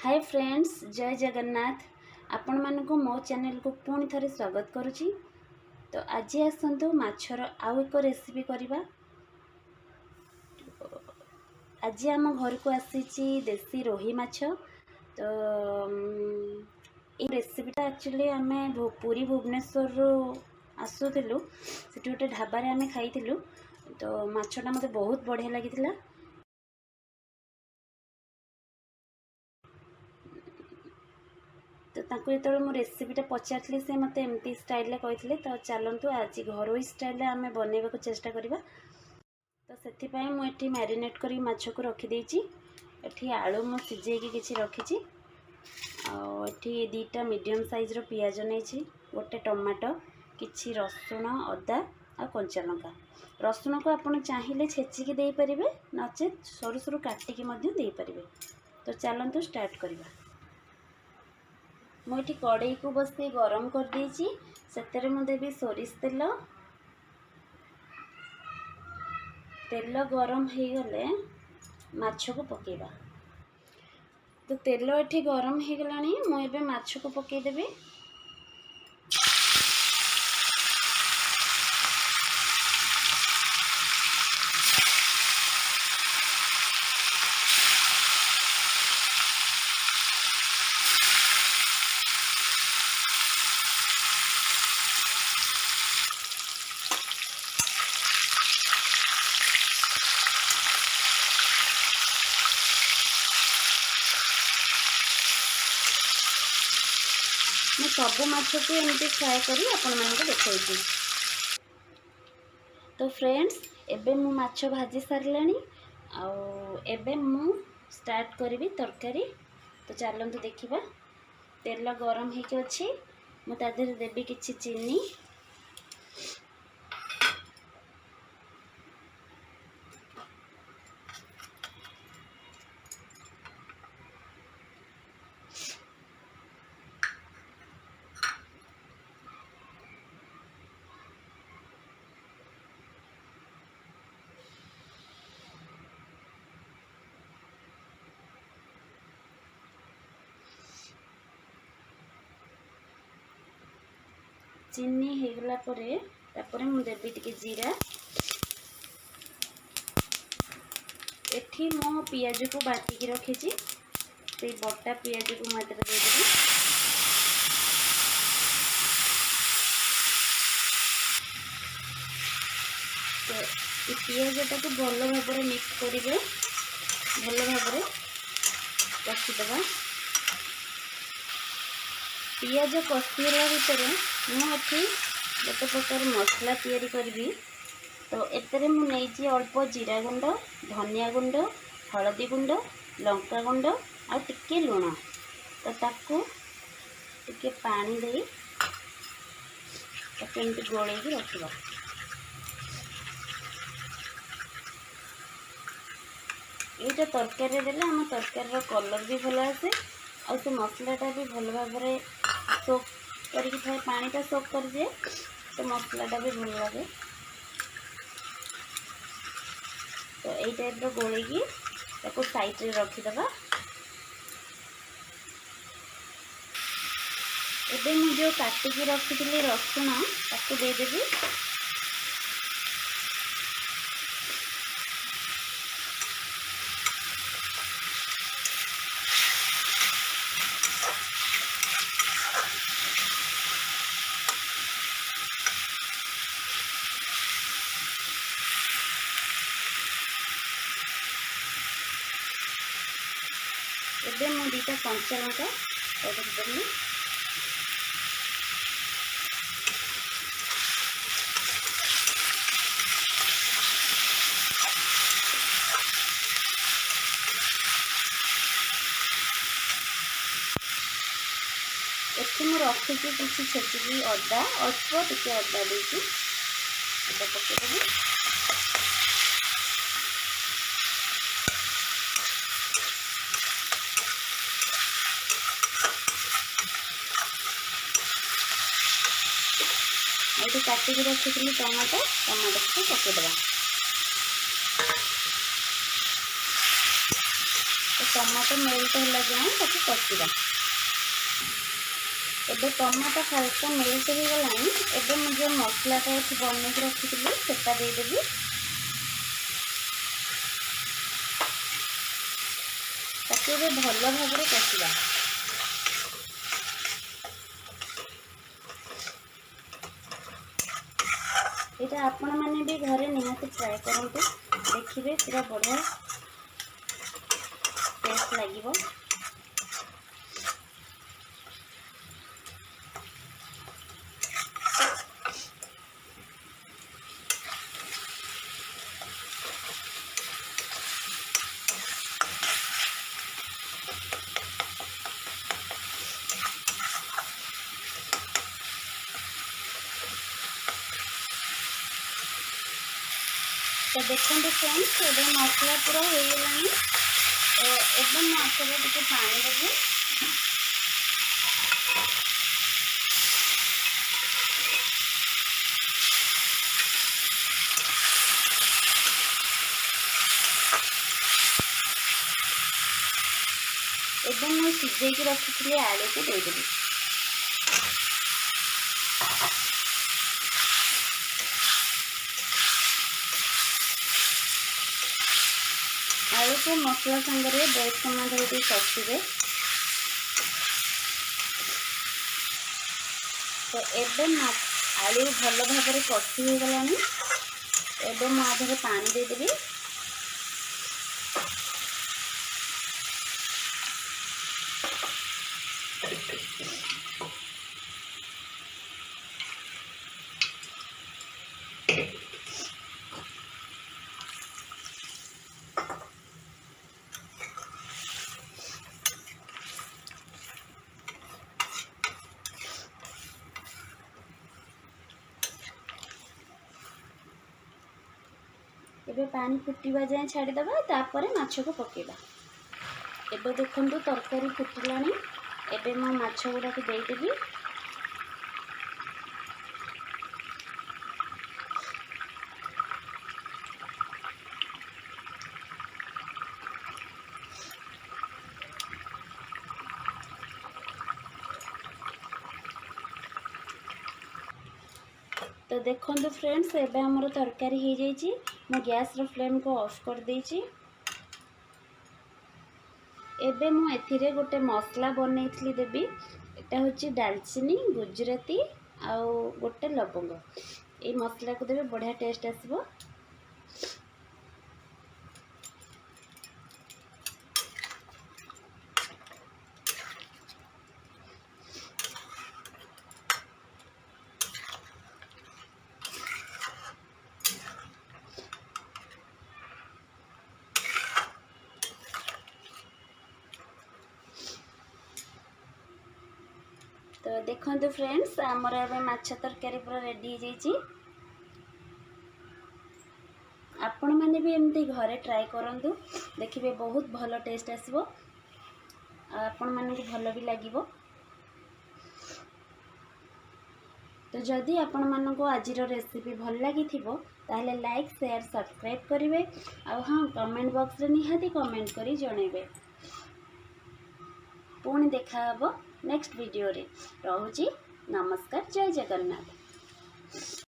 Hi friends, जय जगन्नाथ। आपण मानकु मो चैनल को पुणी थरे स्वागत करुची। तो आज आसतु माछर आउ एक रेसिपी करवा। आज आम घर को आसी देसी रोही माछ। तो ये रेसिपीटा एक्चुअली आम पुरी भुवनेश्वर रु आसुलु से गोटे ढाबारे आम खाई। तो माछटा मते बहुत बढ़िया लगी। तो जो मो रेसिपीटा पचारि से मत एमती स्टाइल कहते। तो चलतु आज घर स्टाइल आम बनवाक चेष्टा करवा। तो से मुझे मैरिनेट कर माछ को रखीदे। ये आलू मु सिझेकी किसी रखी। आठी दीटा मीडियम साइज पियाज नहीं, गोटे टमाटो, किसी रसुण, अदा आ कंचा लंका। रसुण को आपड़ चाहिए छेचिकी दे पारे, नचे सरू सरू काटिकी दे पारे। तो चलतु स्टार्ट करवा। मुझे कड़ई को बस गरम कर देची। सेतरे मु देवी सोरिष तेल। तेल गरम हो गले माछ को पकेबा। तो तेल ये गरम हो गलानी, मुझे माछ को पकेदेवी। मैं सबू माछ को एमती फ्राए करी आपण मानक देखा। तो फ्रेंड्स, एबे मु माछ भाजी सारलानी। एबे मु स्टार्ट करी तरकारी। तो चलतु देखा। तेल गरम होके अच्छी, मुझे देवी किसी चीनी, चीनी होगला तापर मु देवी टिके जीरा। एठी मो पियाज को बाटिकी रखी, से बटा पियाज को मुझे देदेवी। तो ये पियाजटा को भल भाव मिक्स करेंगे, भल भाव कषिदेवा। पियाज कषिगला भितर मुझे गोटे प्रकार मसला तैयारी करी। तो एतरे मु नहीं अल्प जीरा गुंड, धनिया गुंड, हलदी गुंड, लंका गुंड आ टिके लुण। तो ताकू टिके पानी दे एमती गोल रखा। ये तरकारी देले आम तरकारी कलर भी भल आसे, और से मसलाटा भी भल भाव सोक करके थाए, पानीटा सोक कर दिए। तो मसलाटा भी भल लगे। तो यही टाइप गोल साइड रे रखीदबा। एबे मु जो काटिकी रखी रसुण ताकू देदेवी। एबे मु दीटा कंचा लंका देवी। एठी मु रखी किसी छेचिकी अदा, अल्प टिके अदा देती अदा पकेदेवी। ये काटिकी रखी टमाटो को पकेदेवा। तो टमाटो मेल्ट होला जाए ताकू कषिबा। एबे टमाटो हल्का मेल्ट हो गलानी। एबे मु जो मसलाटा बन के रखी सेटा देदेवी। ताकि भल भाव में कषिबा। यहाँ आपण मैंने भी घरे निहाती ट्राए करते देखिए पूरा बढ़िया टेस्ट लगिबो। तो देखते फ्रेंड्स एवं मसला पूरा हो गलानी। एकदम मसला टी पानी देवी। एकदम मैं सिझे रखी आलू को देदेवी। आलू को मसला सांगे बहुत समय धरे कषिबे। तो एवं आलू भल भाव में कषि हो गलानी। एवं मुझे पानी देदेवी। एबे पानी फुटवा जाए छाड़ीदबा। तापर माछ को पकेबा। एबे देखंतु तरकारी फुटिलानी। एबे मो माछ गुड़ा को देदेवी। तो देखो फ्रेंड्स एबे हमर तरकारी हो जाइए। मो गैस रो फ्लेम को ऑफ कर देइछि। एबे मु एथिरे गोटे मसला बनैथली देबी। एटा होची दालचीनी गुजराती आउ गोटे लवंग। ए मसला को देबे बढ़िया टेस्ट आसीबो। तो देखो फ्रेंड्स आमर एवं माछ तरकारी पूरा रेडी हो जाइए। आपण मैंने भी एमती घरे ट्राए करूँ देखिए बहुत भल टेस्ट आसो। आपण मानक भल भी लगिबो। तो जदि आपण मानक आज रेसिपी भल लगी ताहले लाइक शेयर सब्सक्राइब करेंगे। आ हाँ कमेंट बॉक्स रे निहाती कमेंट करी जणेबे। पुणी देखा हबो नेक्स्ट वीडियो रे। रहुची नमस्कार जय जगन्नाथ।